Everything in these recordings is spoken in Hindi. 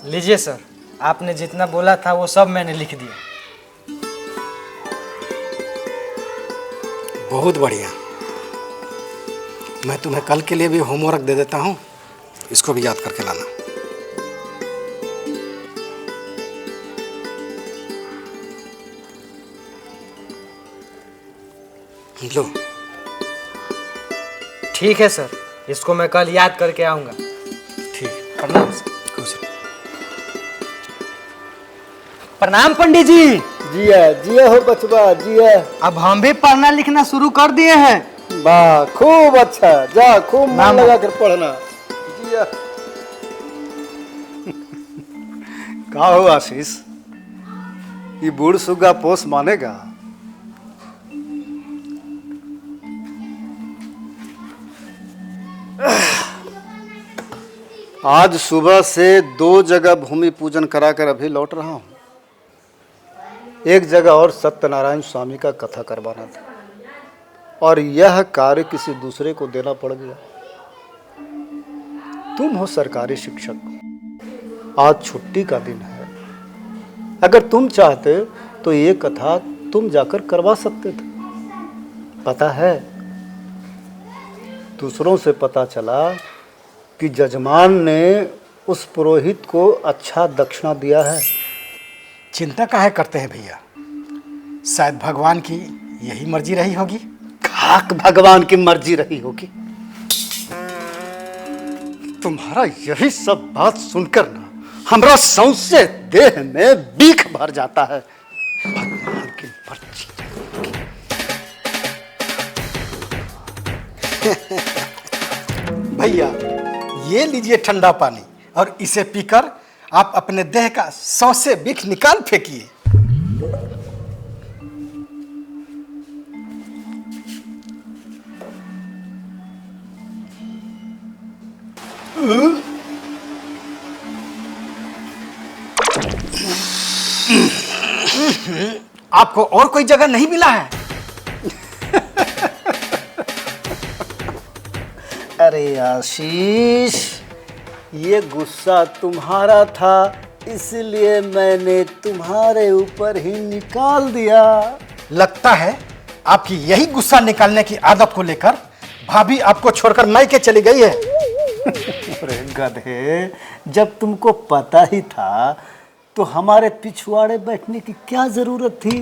लीजिए सर, आपने जितना बोला था वो सब मैंने लिख दिया। बहुत बढ़िया। मैं तुम्हें कल के लिए भी होमवर्क दे देता हूँ, इसको भी याद करके लाना। लो। ठीक है सर, इसको मैं कल याद करके आऊँगा। ठीक। प्रणाम सर। खुश रहो। प्रणाम पंडित जी। जिया जिया हो बचवा जिया। अब हम भी पढ़ना लिखना शुरू कर दिए हैं। वाह खूब अच्छा, जा खूब मन लगा कर पढ़ना। जिया। का हो आशीष, ये बूढ़ सुग्गा पोस मानेगा? आज सुबह से 2 जगह भूमि पूजन कराकर अभी लौट रहा हूँ। एक जगह और सत्यनारायण स्वामी का कथा करवाना था और यह कार्य किसी दूसरे को देना पड़ गया। तुम हो सरकारी शिक्षक, आज छुट्टी का दिन है। अगर तुम चाहते तो ये कथा तुम जाकर करवा सकते थे। पता है, दूसरों से पता चला कि जजमान ने उस पुरोहित को अच्छा दक्षिणा दिया है। चिंता काहे करते हैं भैया, शायद भगवान की यही मर्जी रही होगी। खाक भगवान की मर्जी रही होगी। तुम्हारा यही सब बात सुनकर ना हमरा सौंसे देह में बीख भर जाता है। भगवान की मर्जी। भैया ये लीजिए ठंडा पानी और इसे पीकर आप अपने देह का 100 से बिख निकाल फेंकिए। आपको और कोई जगह नहीं मिला है? अरे आशीष, ये गुस्सा तुम्हारा था, इसलिए मैंने तुम्हारे ऊपर ही निकाल दिया। लगता है आपकी यही गुस्सा निकालने की आदत को लेकर भाभी आपको छोड़कर मायके चली गई है। अरे गधे, जब तुमको पता ही था तो हमारे पिछवाड़े बैठने की क्या जरूरत थी?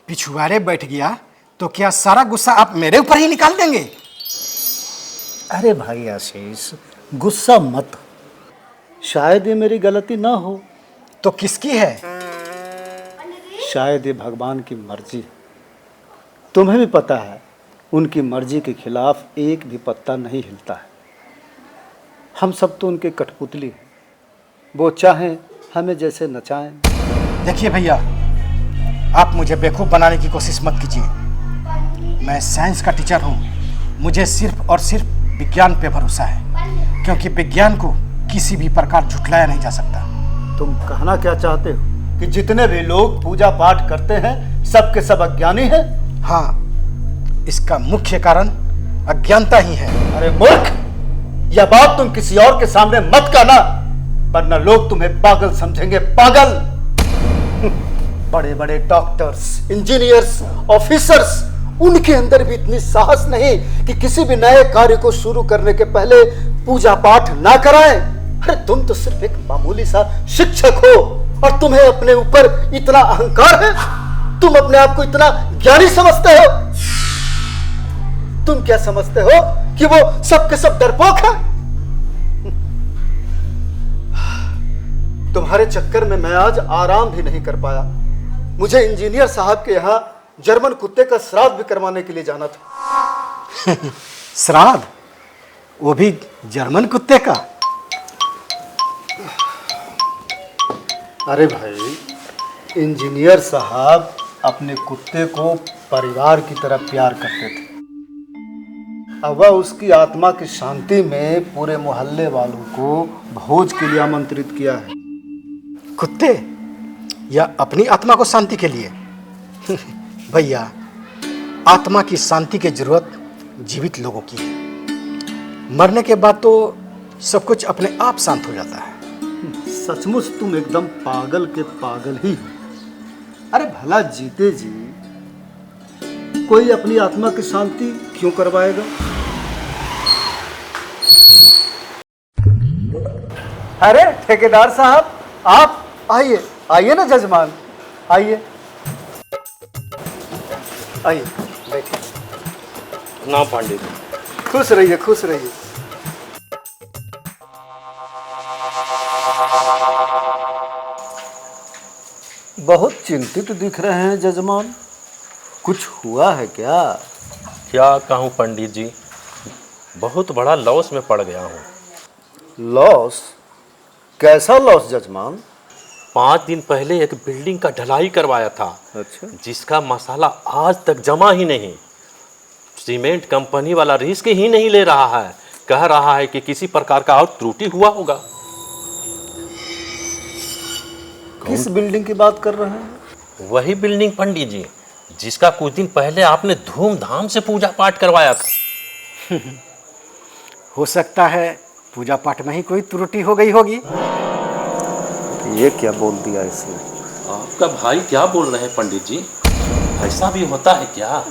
पिछुआरे बैठ गया तो क्या सारा गुस्सा आप मेरे ऊपर ही निकाल देंगे? अरे भाई आशीष, गुस्सा मत। शायद ये मेरी गलती ना हो, तो किसकी है? शायद ये भगवान की मर्जी। तुम्हें भी पता है, उनकी मर्जी के खिलाफ एक भी पत्ता नहीं हिलता है। हम सब तो उनके कठपुतली हैं। वो चाहें हमें जैसे नचाएं। देखिए भैया, आप मुझे बेवकूफ़ बनाने की कोशिश मत कीजिए। मैं साइंस का टीचर हूँ, मुझे सिर्फ और सिर्फ विज्ञान पे भरोसा है, क्योंकि विज्ञान को किसी भी प्रकार झुठलाया नहीं जा सकता। तुम कहना क्या चाहते हो कि जितने भी लोग पूजा पाठ करते हैं सब के सब अज्ञानी हैं? हाँ, इसका मुख्य कारण अज्ञानता ही है। अरे मूर्ख, यह बात तुम किसी और के सामने मत कहना, वरना लोग तुम्हें पागल समझेंगे। पागल। बड़े बड़े डॉक्टर्स, इंजीनियर्स, ऑफिसर्स, उनके अंदर भी इतनी साहस नहीं कि किसी भी नए कार्य को शुरू करने के पहले पूजा पाठ ना कराएं। अरे तुम तो सिर्फ एक मामूली सा शिक्षक हो और तुम्हें अपने ऊपर इतना अहंकार है। तुम अपने आप को इतना ज्ञानी समझते हो। तुम क्या समझते हो कि वो सब के सब डरपोक है? तुम्हारे चक्कर में मैं आज आराम भी नहीं कर पाया। मुझे इंजीनियर साहब के यहाँ जर्मन कुत्ते का श्राद्ध भी करवाने के लिए जाना था। श्राद्ध? वो भी जर्मन कुत्ते का? अरे भाई, इंजीनियर साहब अपने कुत्ते को परिवार की तरह प्यार करते थे। अब वह उसकी आत्मा की शांति में पूरे मोहल्ले वालों को भोज के लिए आमंत्रित किया है। कुत्ते या अपनी आत्मा को शांति के लिए? भैया, आत्मा की शांति की जरूरत जीवित लोगों की है। मरने के बाद तो सब कुछ अपने आप शांत हो जाता है। सचमुच तुम एकदम पागल के पागल ही हो। अरे भला जीते जी कोई अपनी आत्मा की शांति क्यों करवाएगा? अरे ठेकेदार साहब, आप आइए, आइए ना जजमान, आइए आइए, बैठिए। ना पांडे जी। खुश रहिए, खुश रहिए। बहुत चिंतित दिख रहे हैं जजमान, कुछ हुआ है क्या? क्या कहूँ पंडित जी, बहुत बड़ा लॉस में पड़ गया हूँ। लॉस? कैसा लॉस जजमान? 5 दिन पहले एक बिल्डिंग का ढलाई करवाया था। अच्छा। जिसका मसाला आज तक जमा ही नहीं। सीमेंट कंपनी वाला रिस्क ही नहीं ले रहा है, कह रहा है कि किसी प्रकार का और त्रुटि हुआ होगा। किस बिल्डिंग की बात कर रहे हैं? वही बिल्डिंग पंडित जी, जिसका कुछ दिन पहले आपने धूमधाम से पूजा पाठ करवाया था। हो सकता है पूजा पाठ में ही कोई त्रुटि हो गई होगी। ये क्या बोल दिया इसने? आपका भाई क्या बोल रहे हैं पंडित जी, ऐसा भी होता है क्या?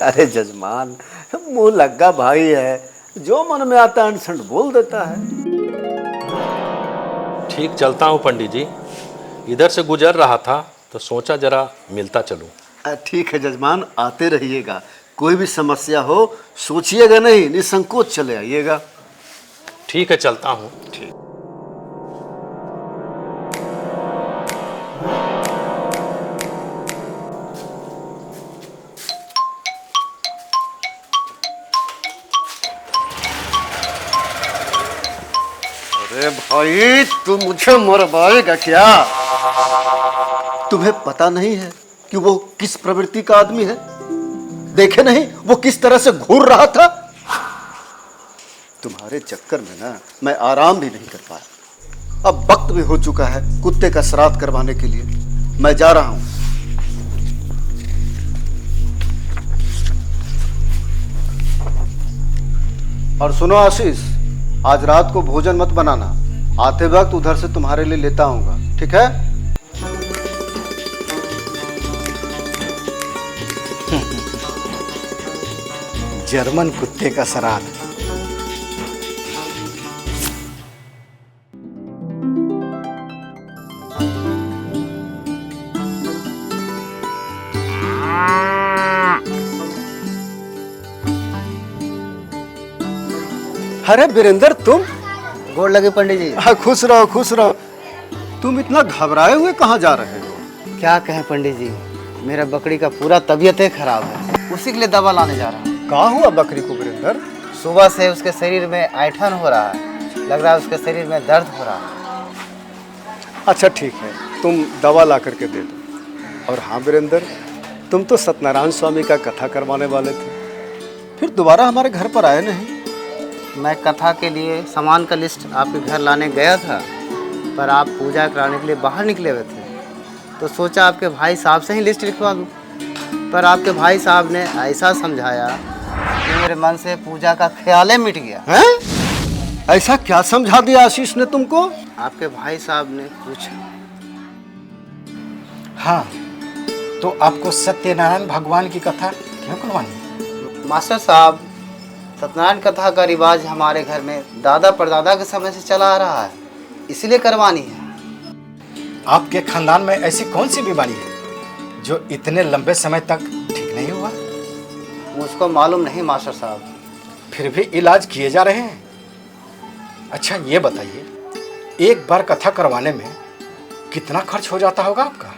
अरे जजमान, मुंह लग्गा भाई है, जो मन में आता है अनसंट बोल देता है। ठीक, चलता हूँ पंडित जी। इधर से गुजर रहा था तो सोचा जरा मिलता चलूं। ठीक है जजमान, आते रहिएगा। कोई भी समस्या हो सोचिएगा नहीं, निसंकोच चले आइएगा। ठीक है, चलता हूँ। ठीक। अरे भाई, तू मुझे मरवाएगा क्या? तुम्हें पता नहीं है कि वो किस प्रवृत्ति का आदमी है? देखे नहीं वो किस तरह से घूर रहा था? तुम्हारे चक्कर में ना मैं आराम भी नहीं कर पाया। अब वक्त भी हो चुका है कुत्ते का श्राद्ध करवाने के लिए। मैं जा रहा हूं। और सुनो आशीष, आज रात को भोजन मत बनाना, आते वक्त उधर से तुम्हारे लिए लेता आऊंगा, ठीक है? जर्मन कुत्ते का श्राद्ध। अरे वीरेंद्र, तुम? गोड़ लगे पंडित जी। हाँ, खुश रहो खुश रहो। तुम इतना घबराए हुए कहाँ जा रहे हो? क्या कहें पंडित जी, मेरा बकरी का पूरा तबीयत ही खराब है, उसी के लिए दवा लाने जा रहा हूँ। कहाँ हुआ बकरी को वीरेंद्र? सुबह से उसके शरीर में ऐंठन हो रहा है, लग रहा है उसके शरीर में दर्द हो रहा है। अच्छा ठीक है, तुम दवा ला करके दे दो। और हाँ वीरेंद्र, तुम तो सत्यनारायण स्वामी का कथा करवाने वाले थे, फिर दोबारा हमारे घर पर आए नहीं। मैं कथा के लिए सामान का लिस्ट आपके घर लाने गया था, पर आप पूजा कराने के लिए बाहर निकले हुए थे, तो सोचा आपके भाई साहब से ही लिस्ट लिखवा दूँ। पर आपके भाई साहब ने ऐसा समझाया कि मेरे मन से पूजा का ख्याल ही मिट गया। हैं? ऐसा क्या समझा दिया आशीष ने तुमको? आपके भाई साहब ने पूछा। हाँ, तो आपको सत्यनारायण भगवान की कथा क्यों करवानी? मास्टर साहब, सत्यनारायण कथा का रिवाज हमारे घर में दादा परदादा के समय से चला आ रहा है, इसलिए करवानी है। आपके खानदान में ऐसी कौन सी बीमारी है जो इतने लंबे समय तक ठीक नहीं हुआ? मुझको मालूम नहीं मास्टर साहब। फिर भी इलाज किए जा रहे हैं। अच्छा ये बताइए, एक बार कथा करवाने में कितना खर्च हो जाता होगा आपका?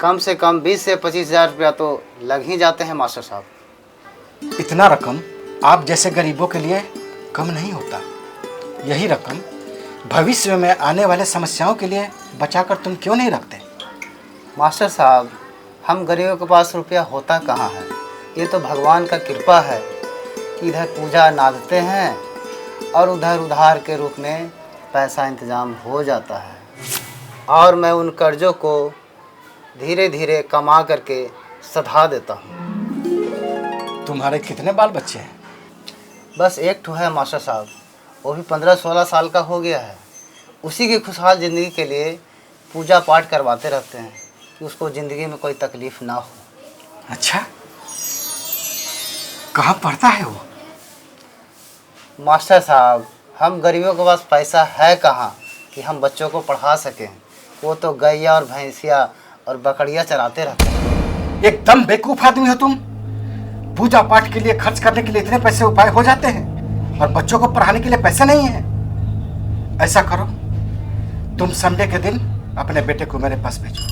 कम से कम 20 से 25 हज़ार रुपया तो लग ही जाते हैं मास्टर साहब। इतना रकम आप जैसे गरीबों के लिए कम नहीं होता। यही रकम भविष्य में आने वाले समस्याओं के लिए बचाकर तुम क्यों नहीं रखते? मास्टर साहब, हम गरीबों के पास रुपया होता कहाँ है? ये तो भगवान का कृपा है कि इधर पूजा नादते हैं और उधर उधार के रूप में पैसा इंतजाम हो जाता है, और मैं उन कर्जों को धीरे धीरे कमा करके सधा देता हूँ। तुम्हारे कितने बाल बच्चे हैं? बस एक ठो है मास्टर साहब, वो भी 15-16 साल का हो गया है। उसी की खुशहाल ज़िंदगी के लिए पूजा पाठ करवाते रहते हैं कि उसको ज़िंदगी में कोई तकलीफ़ ना हो। अच्छा, कहाँ पढ़ता है वो? मास्टर साहब, हम गरीबों के पास पैसा है कहाँ कि हम बच्चों को पढ़ा सकें। वो तो गैया और भैंसिया और बकरियाँ चराते रहते हैं। एकदम बेवकूफ आदमी हो तुम। पूजा पाठ के लिए खर्च करने के लिए इतने पैसे उपाय हो जाते हैं और बच्चों को पढ़ाने के लिए पैसे नहीं है। ऐसा करो, तुम संडे के दिन अपने बेटे को मेरे पास भेजो।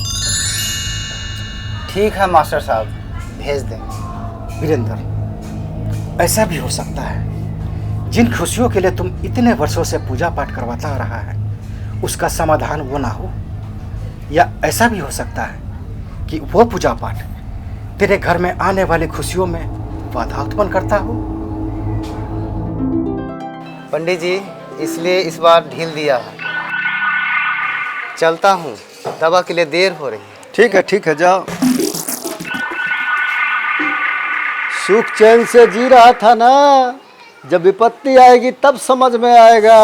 ठीक है मास्टर साहब, भेज दें। वीरेंद्र, ऐसा भी हो सकता है जिन खुशियों के लिए तुम इतने वर्षों से पूजा पाठ करवाता आ रहा है उसका समाधान वो ना हो, या ऐसा भी हो सकता है कि वो पूजा पाठ तेरे घर में आने वाली खुशियों में बाधा उत्पन्न करता हो। पंडित जी, इसलिए इस बार ढील दिया है। चलता हूँ, दवा के लिए देर हो रही है। ठीक है, जाओ। सुख चैन से जी रहा था ना, जब विपत्ति आएगी तब समझ में आएगा।